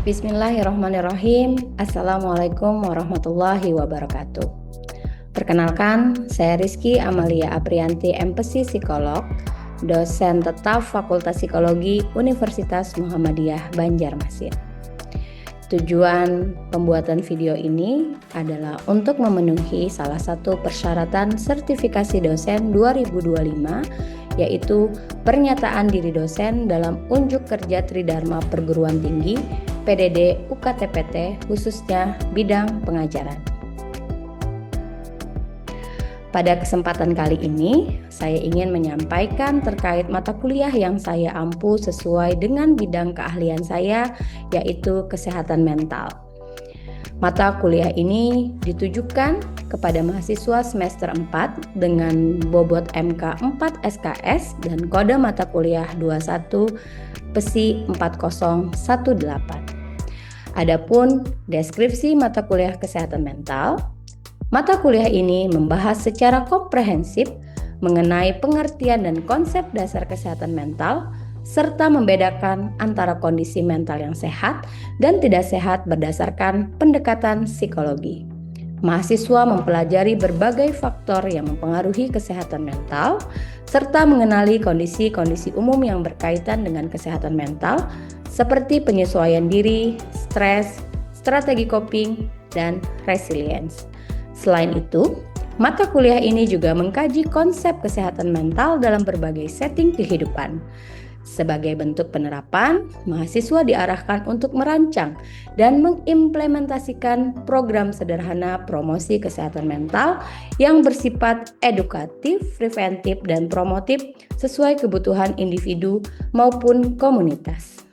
Bismillahirrahmanirrahim. Assalamualaikum warahmatullahi wabarakatuh. Perkenalkan, saya Rizky Amalia Aprianti, MPSI Psikolog, dosen tetap Fakultas Psikologi Universitas Muhammadiyah Banjarmasin. Tujuan pembuatan video ini adalah untuk memenuhi salah satu persyaratan sertifikasi dosen 2025, yaitu pernyataan diri dosen dalam unjuk kerja Tridharma Perguruan Tinggi PDD UKT-PT khususnya bidang pengajaran. Pada kesempatan kali ini, saya ingin menyampaikan terkait mata kuliah yang saya ampu sesuai dengan bidang keahlian saya, yaitu kesehatan mental. Mata kuliah ini ditujukan kepada mahasiswa semester 4 dengan bobot MK 4 SKS dan kode mata kuliah 21 PESI 4018. Adapun deskripsi mata kuliah kesehatan mental, mata kuliah ini membahas secara komprehensif mengenai pengertian dan konsep dasar kesehatan mental, serta membedakan antara kondisi mental yang sehat dan tidak sehat berdasarkan pendekatan psikologi. Mahasiswa mempelajari berbagai faktor yang mempengaruhi kesehatan mental, serta mengenali kondisi-kondisi umum yang berkaitan dengan kesehatan mental, seperti penyesuaian diri, stres, strategi coping, dan resilience. Selain itu, mata kuliah ini juga mengkaji konsep kesehatan mental dalam berbagai setting kehidupan. Sebagai bentuk penerapan, mahasiswa diarahkan untuk merancang dan mengimplementasikan program sederhana promosi kesehatan mental yang bersifat edukatif, preventif, dan promotif sesuai kebutuhan individu maupun komunitas.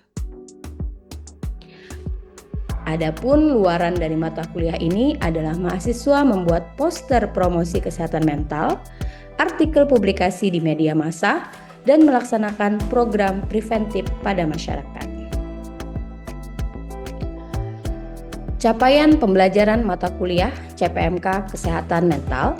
Adapun luaran dari mata kuliah ini adalah mahasiswa membuat poster promosi kesehatan mental, artikel publikasi di media massa, dan melaksanakan program preventif pada masyarakat. Capaian pembelajaran mata kuliah CPMK Kesehatan Mental,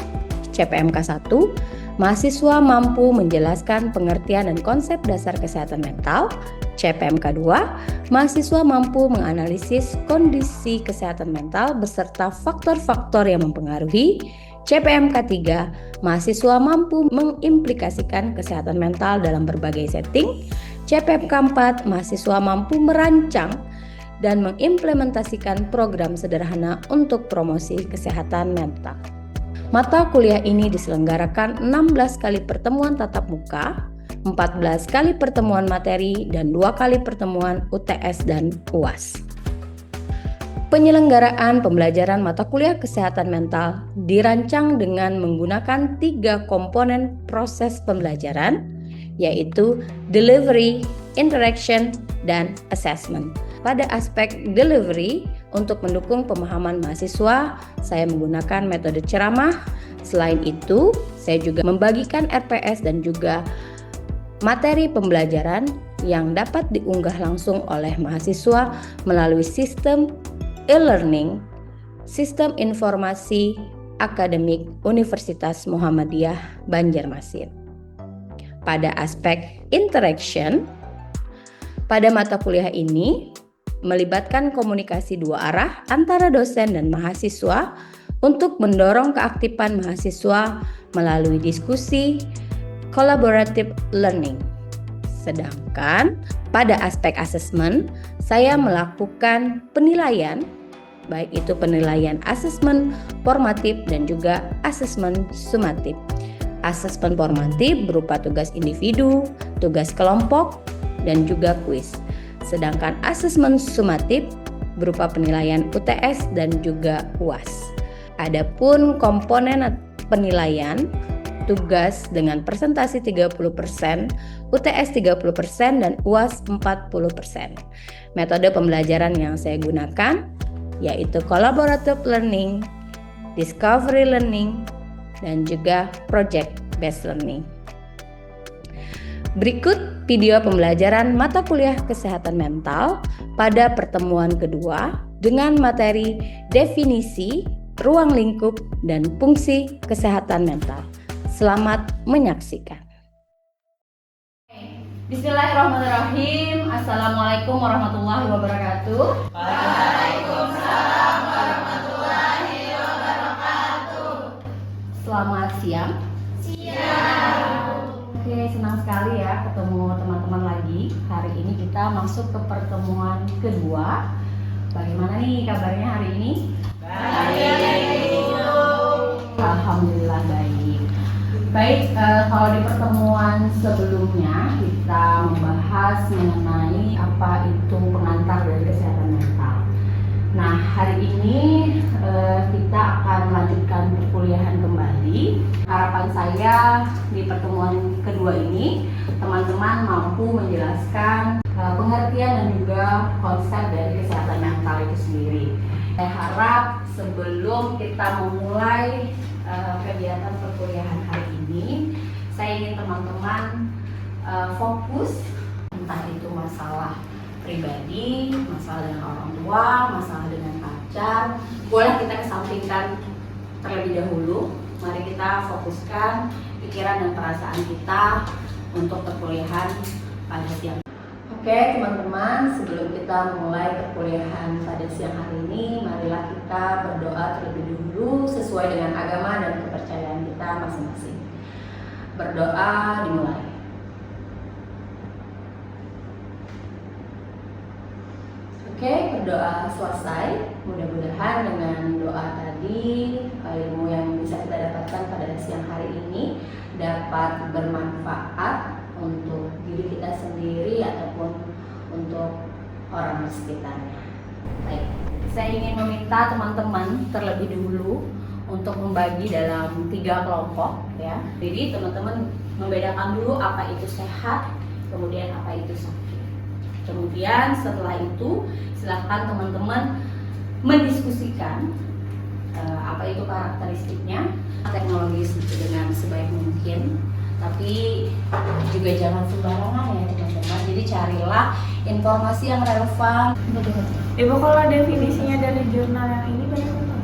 CPMK 1, mahasiswa mampu menjelaskan pengertian dan konsep dasar kesehatan mental. CPMK 2, mahasiswa mampu menganalisis kondisi kesehatan mental beserta faktor-faktor yang mempengaruhi. CPMK 3, mahasiswa mampu mengimplikasikan kesehatan mental dalam berbagai setting. CPMK 4, mahasiswa mampu merancang dan mengimplementasikan program sederhana untuk promosi kesehatan mental. Mata kuliah ini diselenggarakan 16 kali pertemuan tatap muka, 14 kali pertemuan materi, dan 2 kali pertemuan UTS dan UAS. Penyelenggaraan pembelajaran mata kuliah kesehatan mental dirancang dengan menggunakan 3 komponen proses pembelajaran, yaitu delivery, interaction, dan assessment. Pada aspek delivery, untuk mendukung pemahaman mahasiswa, saya menggunakan metode ceramah. Selain itu, saya juga membagikan RPS dan juga materi pembelajaran yang dapat diunggah langsung oleh mahasiswa melalui sistem e-learning, Sistem Informasi Akademik Universitas Muhammadiyah Banjarmasin. Pada aspek interaction, pada mata kuliah ini melibatkan komunikasi dua arah antara dosen dan mahasiswa untuk mendorong keaktifan mahasiswa melalui diskusi, collaborative learning. Sedangkan pada aspek asesmen, saya melakukan penilaian, baik itu penilaian asesmen formatif dan juga asesmen sumatif. Asesmen formatif berupa tugas individu, tugas kelompok, dan juga kuis. Sedangkan asesmen sumatif berupa penilaian UTS dan juga UAS. Adapun komponen penilaian tugas dengan persentase 30%, UTS 30%, dan UAS 40%. Metode pembelajaran yang saya gunakan yaitu collaborative learning, discovery learning, dan juga project based learning. Berikut video pembelajaran mata kuliah kesehatan mental pada pertemuan kedua dengan materi definisi, ruang lingkup, dan fungsi kesehatan mental. Selamat menyaksikan. Bismillahirrahmanirrahim. Assalamualaikum warahmatullahi wabarakatuh. Waalaikumsalam warahmatullahi wabarakatuh. Selamat siang. Oke, senang sekali ya ketemu teman-teman lagi. Hari ini kita masuk ke pertemuan kedua. Bagaimana nih kabarnya hari ini? Baik. Alhamdulillah baik. Baik, kalau di pertemuan sebelumnya kita membahas mengenai apa itu pengantar dari kesehatan mental. Nah, hari ini kita akan melanjutkan perkuliahan kembali. Harapan saya di pertemuan kedua ini teman-teman mampu menjelaskan pengertian dan juga konsep dari kesehatan mental itu sendiri. Saya harap sebelum kita memulai kegiatan perkuliahan hari ini, saya ingin teman-teman fokus, entah itu masalah pribadi, masalah dengan orang tua, masalah dengan pacar, boleh kita kesampingkan terlebih dahulu. Mari kita fokuskan pikiran dan perasaan kita untuk perkuliahan pada siang. Oke teman-teman, sebelum kita mulai perkuliahan pada siang hari ini, marilah kita berdoa terlebih dahulu sesuai dengan agama dan kepercayaan kita masing-masing. Berdoa dimulai. Oke, berdoa selesai. Mudah-mudahan dengan doa tadi, ilmu yang bisa kita dapatkan pada siang hari ini dapat bermanfaat untuk diri kita sendiri ataupun untuk orang di sekitarnya. Baik, saya ingin meminta teman-teman terlebih dahulu untuk membagi dalam 3 kelompok ya. Jadi teman-teman membedakan dulu apa itu sehat, kemudian apa itu sakit. Kemudian setelah itu silakan teman-teman mendiskusikan apa itu karakteristiknya, teknologi dengan sebaik mungkin, tapi juga jangan sembarangan ya teman-teman. Jadi carilah informasi yang relevan. Ibu, kalau definisinya dari jurnal yang ini bagaimana?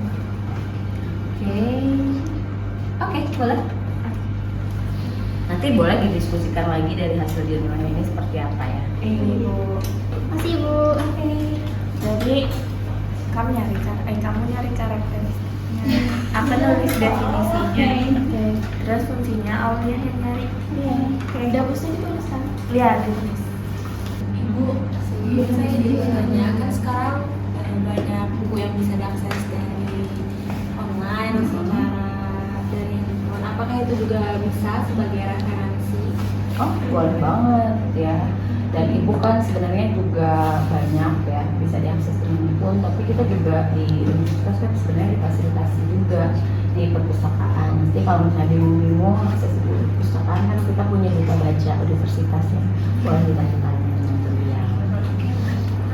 Oke, boleh. Nanti boleh didiskusikan lagi dari hasil jurnalnya ini seperti apa ya. Ibu. Masih Ibu. Oke. Jadi kamu nyari karakteristiknya. Aku nulis definisinya. Terus fungsinya Aulia yang nyari. Iya. Udah bisa dituliskan. Iya, ditulis. Ibu, sebelum saya jadi tanya, kan sekarang banyak buku yang bisa diakses dari online secara dari handphone. Apakah itu juga bisa sebagai referensi? Oh, boleh banget ya. Dan ibu kan sebenarnya juga banyak ya bisa diakses dengan pun, tapi kita juga di universitas kan sebenarnya difasilitasi juga di perpustakaan. Nanti kalau misalnya bingung akses di perpustakaan kan kita punya buka baca universitasnya, boleh kita tanya dengan beliau.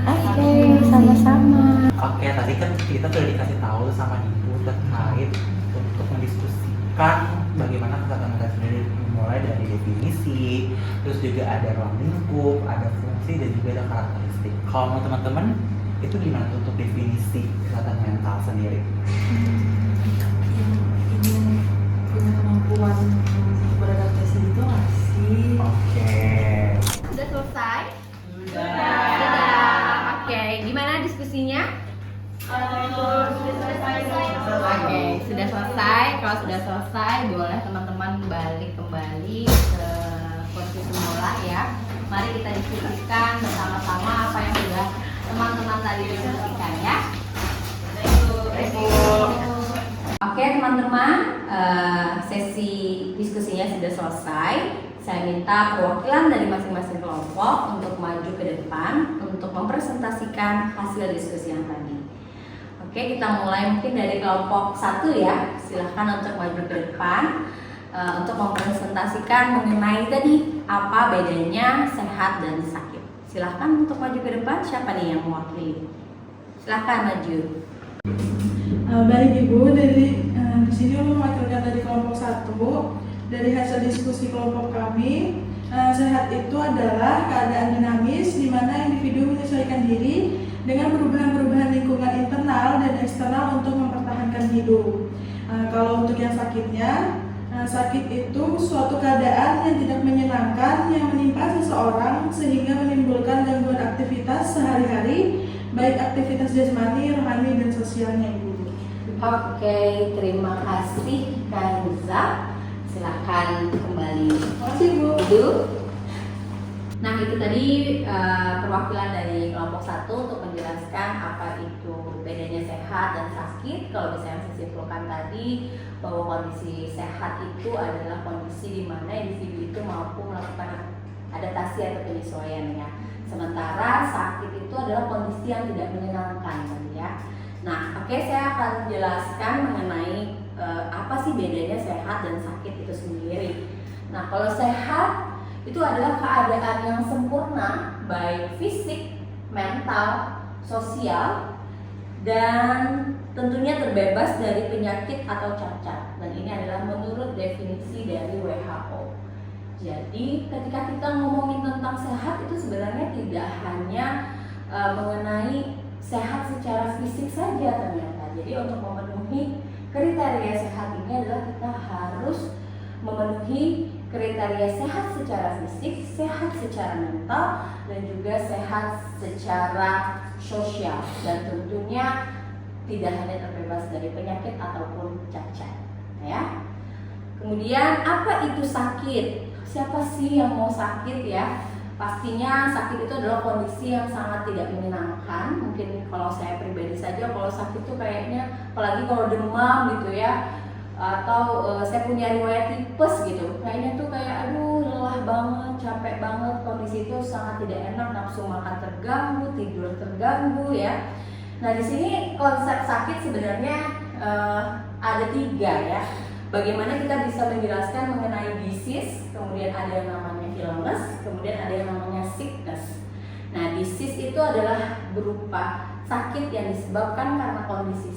Oke, sama-sama. Oke, tadi kan kita sudah dikasih tahu sama ibu terkait untuk mendiskusikan bagaimana kesehatan mental sendiri, mulai dari definisi, terus juga ada ruang lingkup, ada fungsi, dan juga ada karakteristik. Kalau mau teman-teman, itu gimana tuh untuk definisi kesehatan mental sendiri? Ini punya kemampuan beradaptasi gitu nggak sih? Oke. Sudah selesai? Sudah. Oke, gimana diskusinya? Oke, sudah selesai. Kalau sudah selesai, boleh teman-teman balik kembali ke kursi semula ya. Mari kita diskusikan bersama-sama apa yang sudah teman-teman tadi diskusikan ya. Oke teman-teman, sesi diskusinya sudah selesai. Saya minta perwakilan dari masing-masing kelompok untuk maju ke depan untuk mempresentasikan hasil diskusi yang tadi. Oke, kita mulai mungkin dari kelompok 1 ya. Silahkan untuk maju ke depan untuk mempresentasikan mengenai tadi apa bedanya sehat dan sakit. Silahkan untuk maju ke depan. Siapa nih yang mewakili? Silahkan maju. Baik Ibu, dari di sini mewakilkan dari kelompok 1. Dari hasil diskusi kelompok kami, sehat itu adalah keadaan dinamis di mana individu menyesuaikan diri dengan perubahan-perubahan lingkungan internal dan eksternal untuk mempertahankan hidup. Kalau untuk yang sakitnya, Sakit itu suatu keadaan yang tidak menyenangkan yang menimpa seseorang sehingga menimbulkan gangguan aktivitas sehari-hari, baik aktivitas jasmani, rohani, dan sosialnya, Ibu. Oke, terima kasih Kak Riza. Silahkan kembali. Terima kasih, Bu. Duduk. Nah, itu tadi perwakilan dari kelompok 1 untuk menjelaskan apa itu bedanya sehat dan sakit. Kalau bisa saya simpulkan tadi bahwa kondisi sehat itu adalah kondisi di mana individu itu mampu melakukan adaptasi atau penyesuaian ya. Sementara sakit itu adalah kondisi yang tidak menyenangkan ya. Nah, oke, saya akan menjelaskan mengenai apa sih bedanya sehat dan sakit itu sendiri. Nah, kalau sehat itu adalah keadaan yang sempurna, baik fisik, mental, sosial, dan tentunya terbebas dari penyakit atau cacat. Dan ini adalah menurut definisi dari WHO. Jadi ketika kita ngomongin tentang sehat itu sebenarnya tidak hanya mengenai sehat secara fisik saja ternyata. Jadi untuk memenuhi kriteria sehat ini adalah kita harus memenuhi kriteria sehat secara fisik, sehat secara mental, dan juga sehat secara sosial, dan tentunya tidak hanya terbebas dari penyakit ataupun cacat ya. Kemudian apa itu sakit? Siapa sih yang mau sakit ya? Pastinya sakit itu adalah kondisi yang sangat tidak menyenangkan. Mungkin kalau saya pribadi saja, kalau sakit itu kayaknya, apalagi kalau demam gitu ya, atau saya punya riwayat tipes gitu, kayaknya tuh kayak aduh lelah banget, capek banget, kondisi itu sangat tidak enak, nafsu makan terganggu, tidur terganggu ya. Nah di sini konsep sakit sebenarnya ada 3 ya. Bagaimana kita bisa menjelaskan mengenai disease, kemudian ada yang namanya illness, kemudian ada yang namanya sickness. Nah disease itu adalah berupa sakit yang disebabkan karena kondisi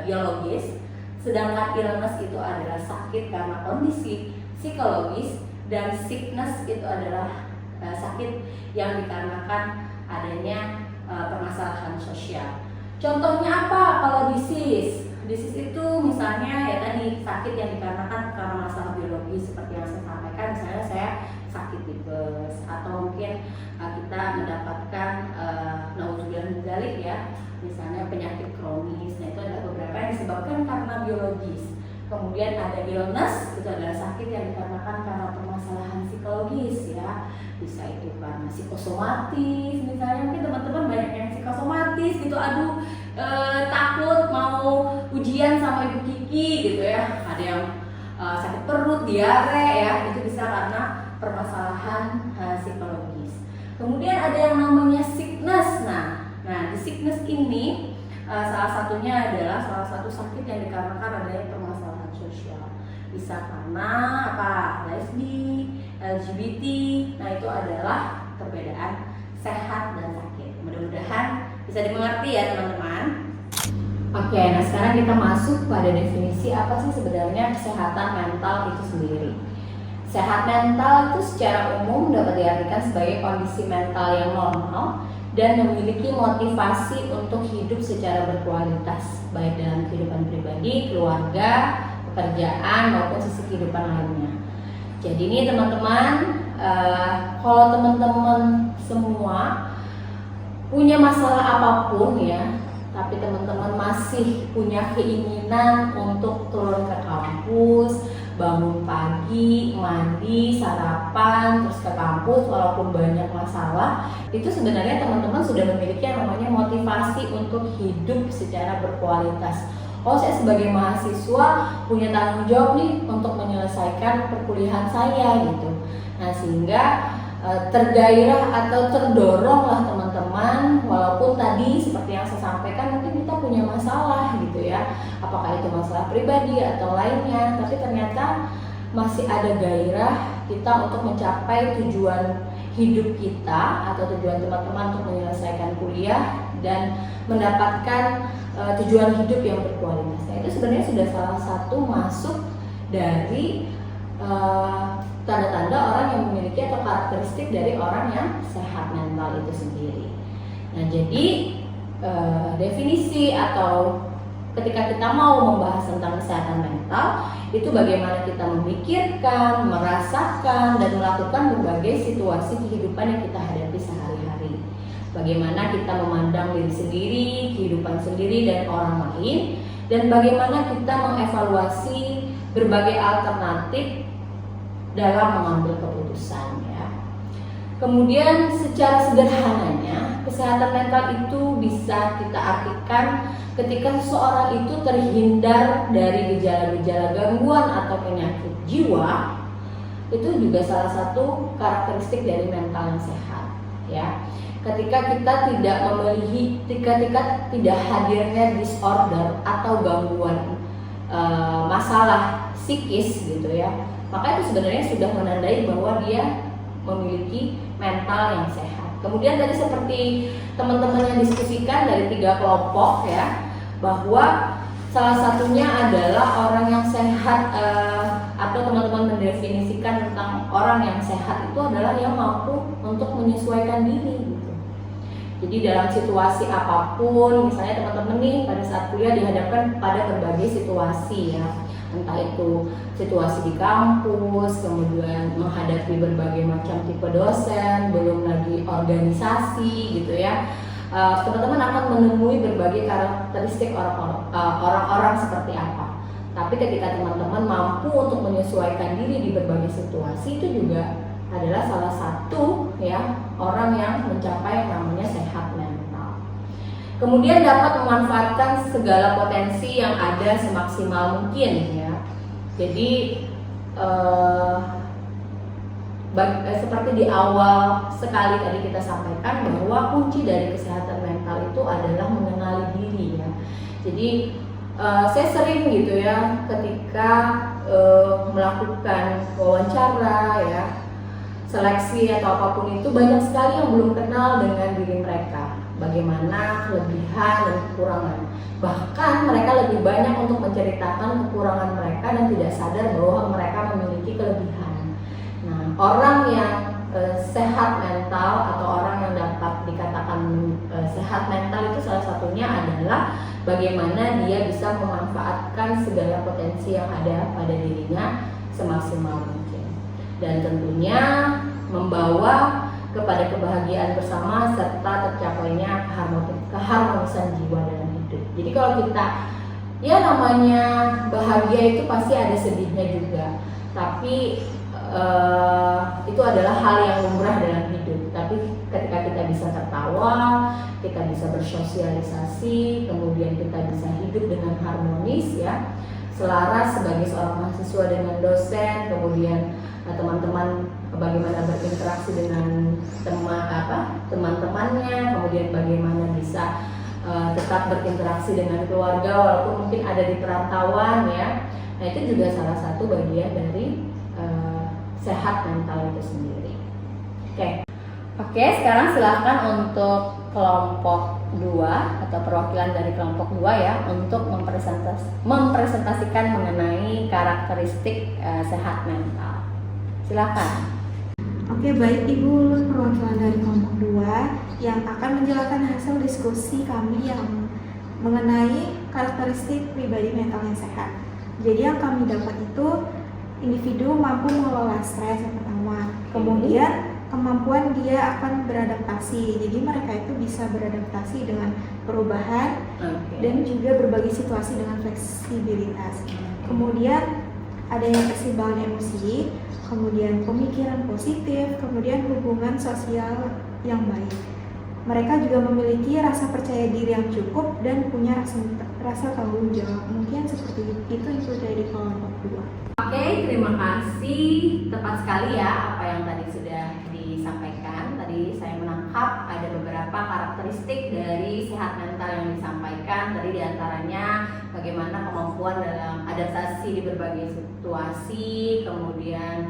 biologis. Sedangkan illness itu adalah sakit karena kondisi psikologis, dan sickness itu adalah sakit yang dikarenakan adanya permasalahan sosial. Contohnya apa kalau disease? Disease itu misalnya ya tadi sakit yang dikarenakan karena masalah biologis seperti yang saya sampaikan, misalnya saya sakit tipes, atau mungkin kita mendapatkan naudzubillah min dzalik ya, misalnya penyakit kronis. Nah itu ada beberapa yang disebabkan karena biologis. Kemudian ada illness, itu adalah sakit yang dikarenakan karena permasalahan psikologis ya. Bisa itu karena psikosomatis, misalnya mungkin teman-teman banyak yang psikosomatis gitu, aduh takut mau ujian sama Ibu Kiki gitu ya. Ada yang sakit perut, diare ya, itu bisa karena permasalahan psikologis. Kemudian ada yang namanya sickness. Nah di sickness ini salah satunya adalah salah satu sakit yang dikarenakan adanya permasalahan sosial. Bisa karena apa? Lesbi, LGBT. Nah itu adalah perbedaan sehat dan sakit. Mudah-mudahan bisa dimengerti ya teman-teman. Oke, nah sekarang kita masuk pada definisi apa sih sebenarnya kesehatan mental itu sendiri. Sehat mental itu secara umum dapat diartikan sebagai kondisi mental yang normal dan memiliki motivasi untuk hidup secara berkualitas, baik dalam kehidupan pribadi, keluarga, pekerjaan, maupun sisi kehidupan lainnya. Jadi ini teman-teman, kalau teman-teman semua punya masalah apapun ya, tapi teman-teman masih punya keinginan untuk turun ke kampus, bangun pagi, mandi, sarapan, terus ke kampus walaupun banyak masalah, itu sebenarnya teman-teman sudah memiliki yang namanya motivasi untuk hidup secara berkualitas. Oh, saya sebagai mahasiswa punya tanggung jawab nih untuk menyelesaikan perkuliahan saya gitu. Nah, sehingga tergairah atau terdorong lah teman-teman, walaupun tadi seperti yang saya sampaikan mungkin kita punya masalah gitu ya, apakah itu masalah pribadi atau lainnya, tapi ternyata masih ada gairah kita untuk mencapai tujuan hidup kita atau tujuan teman-teman untuk menyelesaikan kuliah dan mendapatkan tujuan hidup yang berkualitas. Nah, itu sebenarnya sudah salah satu masuk dari tanda-tanda orang yang memiliki atau karakteristik dari orang yang sehat mental itu sendiri. Nah, jadi definisi atau ketika kita mau membahas tentang kesehatan mental, itu bagaimana kita memikirkan, merasakan, dan melakukan berbagai situasi kehidupan yang kita hadapi sehari-hari. Bagaimana kita memandang diri sendiri, kehidupan sendiri, dan orang lain, dan bagaimana kita mengevaluasi berbagai alternatif dalam mengambil keputusan ya. Kemudian secara sederhananya, kesehatan mental itu bisa kita artikan ketika seseorang itu terhindar dari gejala-gejala gangguan atau penyakit jiwa. Itu juga salah satu karakteristik dari mental yang sehat ya. Ketika kita ketika tidak hadirnya disorder atau gangguan masalah psikis gitu ya, maka itu sebenarnya sudah menandai bahwa dia memiliki mental yang sehat. Kemudian tadi seperti teman-teman yang diskusikan dari 3 kelompok ya, bahwa salah satunya adalah orang yang sehat, atau teman-teman mendefinisikan tentang orang yang sehat itu adalah yang mampu untuk menyesuaikan diri gitu. Jadi dalam situasi apapun, misalnya teman-teman nih pada saat kuliah dihadapkan pada berbagai situasi ya, entah itu situasi di kampus, kemudian menghadapi berbagai macam tipe dosen, belum lagi organisasi gitu ya. Teman-teman akan menemui berbagai karakteristik orang-orang seperti apa. Tapi ketika teman-teman mampu untuk menyesuaikan diri di berbagai situasi, itu juga adalah salah satu ya orang yang mencapai yang namanya sehat mental. Kemudian dapat memanfaatkan segala potensi yang ada semaksimal mungkin ya. Jadi seperti di awal sekali tadi kita sampaikan bahwa kunci dari kesehatan mental itu adalah mengenali diri ya. Jadi saya sering gitu ya ketika melakukan wawancara ya, seleksi atau apapun itu, banyak sekali yang belum kenal dengan diri mereka, bagaimana kelebihan dan kekurangan. Bahkan mereka lebih banyak untuk menceritakan kekurangan mereka dan tidak sadar bahwa mereka memiliki kelebihan. Nah, orang yang sehat mental atau orang yang dapat dikatakan sehat mental itu salah satunya adalah bagaimana dia bisa memanfaatkan segala potensi yang ada pada dirinya semaksimal mungkin. Dan tentunya membawa kepada kebahagiaan bersama serta tercapainya keharmonisan jiwa dalam hidup. Jadi kalau kita ya namanya bahagia itu pasti ada sedihnya juga, tapi itu adalah hal yang lumrah dalam hidup. Tapi ketika kita bisa tertawa, kita bisa bersosialisasi, kemudian kita bisa hidup dengan harmonis ya, selaras sebagai seorang mahasiswa dengan dosen, kemudian teman-teman bagaimana berinteraksi dengan teman-temannya, kemudian bagaimana bisa tetap berinteraksi dengan keluarga walaupun mungkin ada di perantauan ya. Nah, itu juga salah satu bagian dari sehat mental itu sendiri. Oke, sekarang silahkan untuk kelompok 2 atau perwakilan dari kelompok 2 ya untuk mempresentasikan mengenai karakteristik sehat mental. Silakan. Oke, baik Ibu, perwakilan dari kelompok 2 yang akan menjelaskan hasil diskusi kami yang mengenai karakteristik pribadi mental yang sehat. Jadi yang kami dapat itu individu mampu mengelola stres yang pertama, kemudian kemampuan dia akan beradaptasi. Jadi mereka itu bisa beradaptasi dengan perubahan dan juga berbagai situasi dengan fleksibilitas. Kemudian adanya keseimbangan emosi, kemudian pemikiran positif, kemudian hubungan sosial yang baik. Mereka juga memiliki rasa percaya diri yang cukup dan punya rasa tanggung jawab. Mungkin seperti itu dari kelompok 2. Oke, terima kasih. Tepat sekali ya apa yang tadi sudah disampaikan. Tadi saya menangkap ada beberapa karakteristik dari sehat mental yang disampaikan. Tadi diantaranya bagaimana kemampuan dalam adaptasi di berbagai situasi, kemudian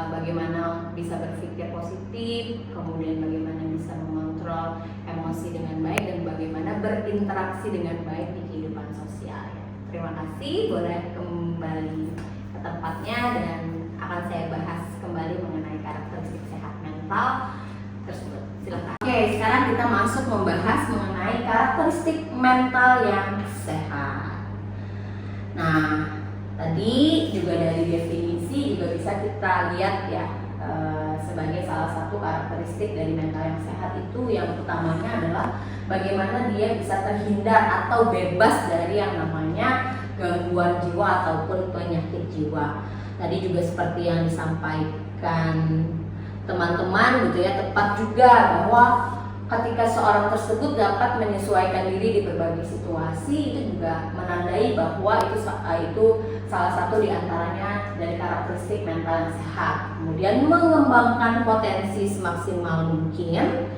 bagaimana bisa berpikir positif, kemudian bagaimana bisa mengontrol emosi dengan baik, dan bagaimana berinteraksi dengan baik di kehidupan sosial. Terima kasih, boleh kembali ke tempatnya dan akan saya bahas kembali mengenai karakteristik sehat mental tersebut. Silakan. Oke, sekarang kita masuk membahas mengenai karakteristik mental yang sehat. Nah, tadi juga dari definisi juga bisa kita lihat ya, sebagai salah satu karakteristik dari mental yang sehat itu yang utamanya adalah bagaimana dia bisa terhindar atau bebas dari yang namanya gangguan jiwa ataupun penyakit jiwa. Tadi juga seperti yang disampaikan teman-teman gitu ya, tepat juga bahwa ketika seorang tersebut dapat menyesuaikan diri di berbagai situasi, itu juga menandai bahwa itu salah satu diantaranya dari karakteristik mental yang sehat. Kemudian mengembangkan potensi semaksimal mungkin,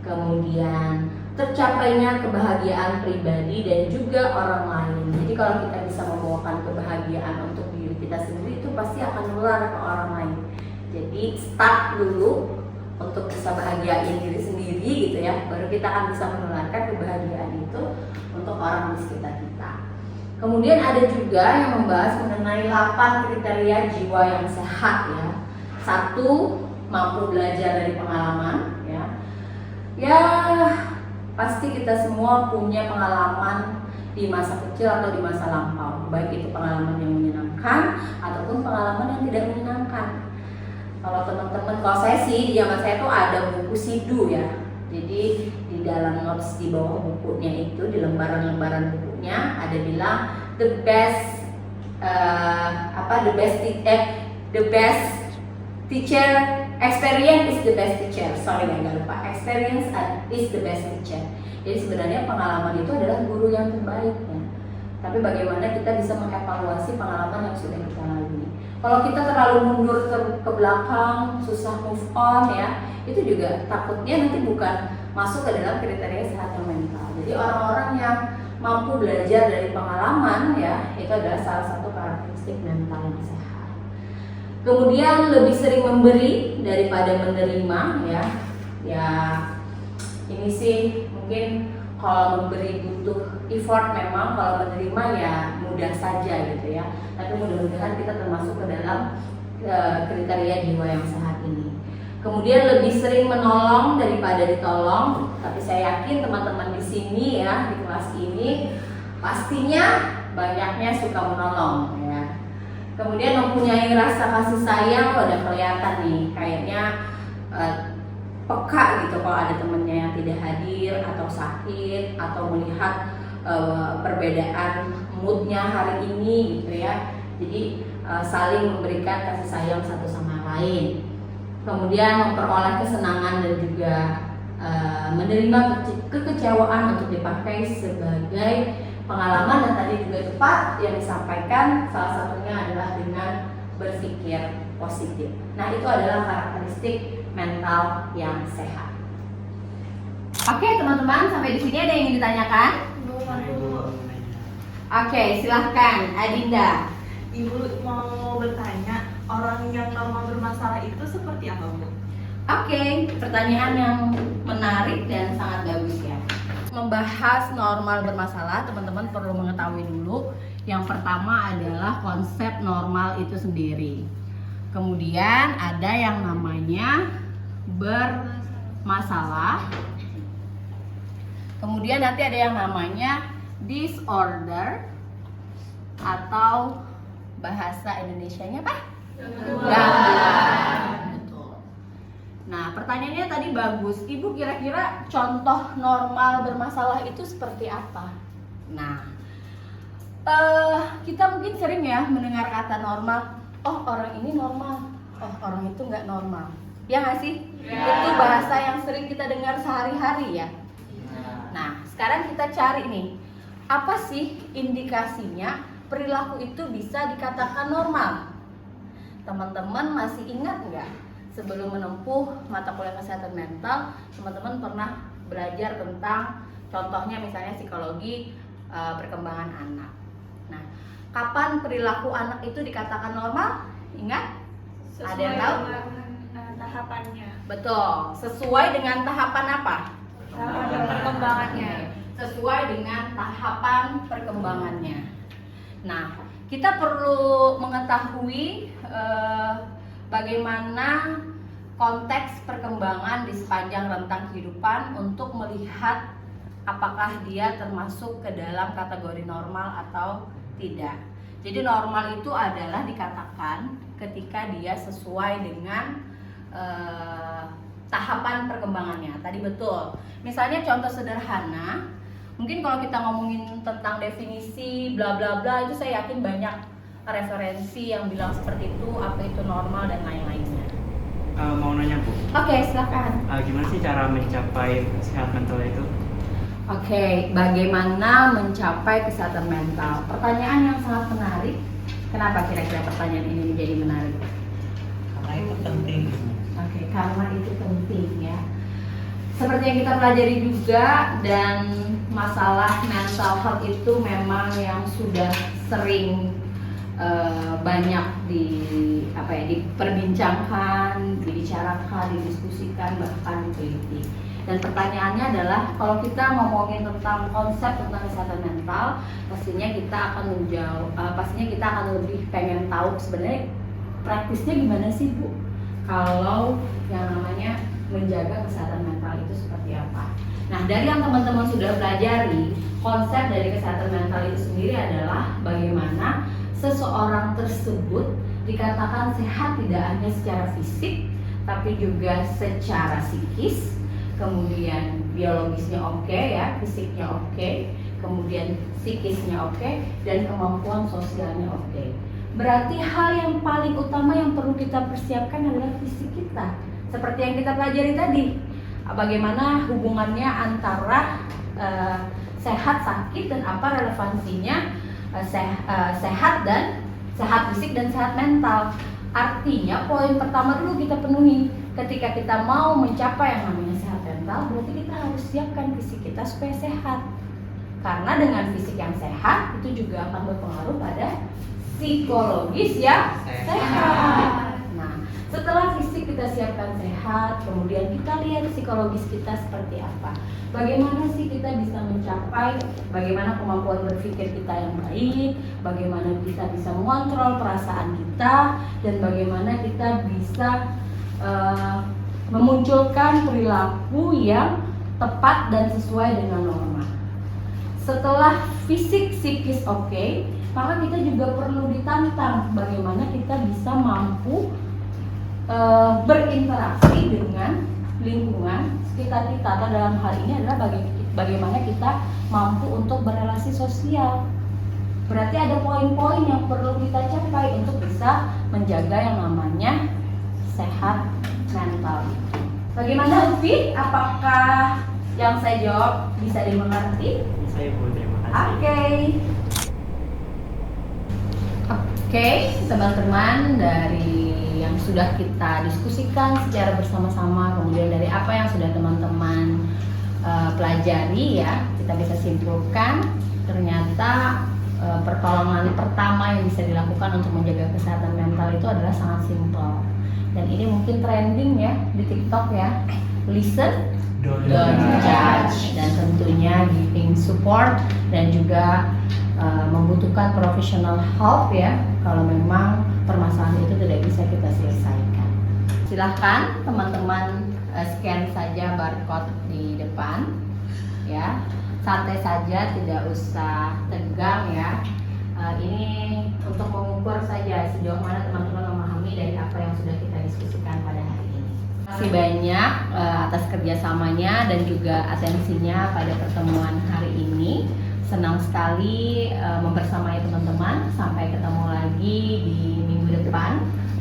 kemudian tercapainya kebahagiaan pribadi dan juga orang lain. Jadi kalau kita bisa membawakan kebahagiaan untuk diri kita sendiri, itu pasti akan menular ke orang lain. Jadi start dulu untuk bisa bahagiain diri sendiri gitu ya, baru kita akan bisa menularkan kebahagiaan itu untuk orang di sekitar kita. Kemudian ada juga yang membahas mengenai 8 kriteria jiwa yang sehat ya. 1, mampu belajar dari pengalaman ya. Ya, pasti kita semua punya pengalaman di masa kecil atau di masa lampau, baik itu pengalaman yang menyenangkan ataupun pengalaman yang tidak menyenangkan. Kalau teman-teman, kalau saya sih di zaman saya tuh ada buku Sidu ya. Jadi di dalam notes di bawah bukunya itu, di lembaran-lembaran bukunya ada bilang the best teacher, experience is the best teacher. Sorry agak lupa. Experience is the best teacher. Jadi sebenarnya pengalaman itu adalah guru yang terbaik ya. Tapi bagaimana kita bisa mengevaluasi pengalaman yang sudah kita lalui. Kalau kita terlalu mundur ke belakang, susah move on ya, itu juga takutnya nanti bukan masuk ke dalam kriteria kesehatan mental. Jadi orang-orang yang mampu belajar dari pengalaman ya, itu adalah salah satu karakteristik mental yang sehat. Kemudian lebih sering memberi daripada menerima ya. Ya ini sih mungkin kalau memberi butuh effort memang, kalau menerima ya mudah saja gitu ya. Tapi mudah-mudahan kita termasuk ke dalam kriteria jiwa yang sehat ini. Kemudian lebih sering menolong daripada ditolong. Tapi saya yakin teman-teman di sini ya, di kelas ini pastinya banyaknya suka menolong ya. Kemudian mempunyai rasa kasih sayang, udah kelihatan nih kayaknya peka gitu kalau ada temennya yang tidak hadir atau sakit atau melihat perbedaan moodnya hari ini gitu ya. Jadi saling memberikan kasih sayang satu sama lain. Kemudian memperoleh kesenangan dan juga menerima kekecewaan untuk dipakai sebagai pengalaman. Dan tadi juga tepat yang disampaikan, salah satunya adalah dengan berpikir positif. Nah, itu adalah karakteristik mental yang sehat. Oke, teman-teman, sampai di sini ada yang ingin ditanyakan? Oke, silahkan Adinda. Ibu mau bertanya, orang yang normal bermasalah itu seperti apa, Bu? Oke, pertanyaan yang menarik dan sangat bagus ya. Membahas normal bermasalah, teman-teman perlu mengetahui dulu. Yang pertama adalah konsep normal itu sendiri. Kemudian ada yang namanya bermasalah. Kemudian nanti ada yang namanya disorder atau bahasa Indonesianya apa? Gangguan. Betul. Nah, pertanyaannya tadi bagus. Ibu kira-kira contoh normal bermasalah itu seperti apa? Nah, kita mungkin sering ya mendengar kata normal. Oh, orang ini normal. Oh, orang itu nggak normal. Ya nggak sih? Itu bahasa yang sering kita dengar sehari-hari ya. Nah, sekarang kita cari nih, apa sih indikasinya perilaku itu bisa dikatakan normal? Teman-teman masih ingat nggak? Sebelum menempuh mata kuliah kesehatan mental, teman-teman pernah belajar tentang contohnya misalnya psikologi perkembangan anak. Nah, kapan perilaku anak itu dikatakan normal? Ingat? Ada yang tahu? Tahapannya. Betul, sesuai dengan tahapan apa? Tahapan perkembangannya. Sesuai dengan tahapan perkembangannya. Nah, kita perlu mengetahui bagaimana konteks perkembangan di sepanjang rentang kehidupan untuk melihat apakah dia termasuk ke dalam kategori normal atau Tidak. Jadi normal itu adalah dikatakan ketika dia sesuai dengan tahapan perkembangannya. Tadi betul. Misalnya contoh sederhana, mungkin kalau kita ngomongin tentang definisi bla bla bla itu saya yakin banyak referensi yang bilang seperti itu, apa itu normal dan lain-lainnya. Mau nanya Bu, Oke, silakan. gimana sih cara mencapai sehat mental itu? Oke, bagaimana mencapai kesehatan mental? Pertanyaan yang sangat menarik. Kenapa kira-kira pertanyaan ini menjadi menarik? Karena itu penting. Oke, karena itu penting ya. Seperti yang kita pelajari juga, dan masalah mental health itu memang yang sudah sering banyak diperbincangkan, dibicarakan, didiskusikan, bahkan diteliti. Dan pertanyaannya adalah, kalau kita ngomongin tentang konsep tentang kesehatan mental, pastinya kita akan lebih pengen tahu sebenarnya praktisnya gimana sih Bu, kalau yang namanya menjaga kesehatan mental itu seperti apa. Nah, dari yang teman-teman sudah pelajari, konsep dari kesehatan mental itu sendiri adalah bagaimana seseorang tersebut dikatakan sehat tidak hanya secara fisik, tapi juga secara psikis, kemudian biologisnya oke ya, fisiknya oke, kemudian psikisnya oke, dan kemampuan sosialnya oke. Berarti hal yang paling utama yang perlu kita persiapkan adalah fisik kita. Seperti yang kita pelajari tadi, bagaimana hubungannya antara sehat sakit dan apa relevansinya sehat fisik dan sehat mental. Artinya poin pertama dulu kita penuhi. Ketika kita mau mencapai yang namanya sehat mental, berarti kita harus siapkan fisik kita supaya sehat. Karena dengan fisik yang sehat itu juga akan berpengaruh pada psikologis yang sehat. Nah, setelah fisik kita siapkan sehat, kemudian kita lihat psikologis kita seperti apa. Bagaimana sih kita bisa mencapai, bagaimana kemampuan berpikir kita yang baik, bagaimana kita bisa mengontrol perasaan kita, dan bagaimana kita bisa memunculkan perilaku yang tepat dan sesuai dengan norma. Setelah fisik psikis oke, maka kita juga perlu ditantang bagaimana kita bisa mampu berinteraksi dengan lingkungan sekitar kita, atau dalam hal ini adalah bagaimana kita mampu untuk berrelasi sosial. Berarti ada poin-poin yang perlu kita capai untuk bisa menjaga yang namanya sehat mental. Bagaimana Ufi? Apakah yang saya jawab bisa dimengerti? Saya Bu, terima kasih. Oke, teman-teman, dari yang sudah kita diskusikan secara bersama-sama, kemudian dari apa yang sudah teman-teman pelajari ya, kita bisa simpulkan ternyata pertolongan pertama yang bisa dilakukan untuk menjaga kesehatan mental itu adalah sangat simpel. Dan ini mungkin trending ya di TikTok ya. Listen, don't judge, dan tentunya giving support dan juga membutuhkan professional help ya kalau memang permasalahan itu tidak bisa kita selesaikan. Silahkan teman-teman scan saja barcode di depan ya, santai saja, tidak usah tegang ya. Ini untuk mengukur saja sejauh mana teman-teman memahami dari apa yang sudah kita diskusikan pada hari ini. Terima kasih banyak atas kerjasamanya dan juga atensinya pada pertemuan hari ini. Senang sekali membersamai teman-teman. Sampai ketemu lagi di minggu depan.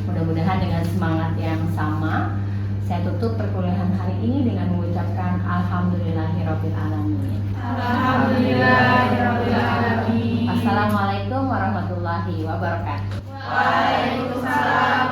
Mudah-mudahan dengan semangat yang sama. Saya tutup perkuliahan hari ini dengan mengucapkan Alhamdulillahirabbil alamin. Alhamdulillahirabbil alamin. Assalamualaikum warahmatullahi wabarakatuh. Waalaikumsalam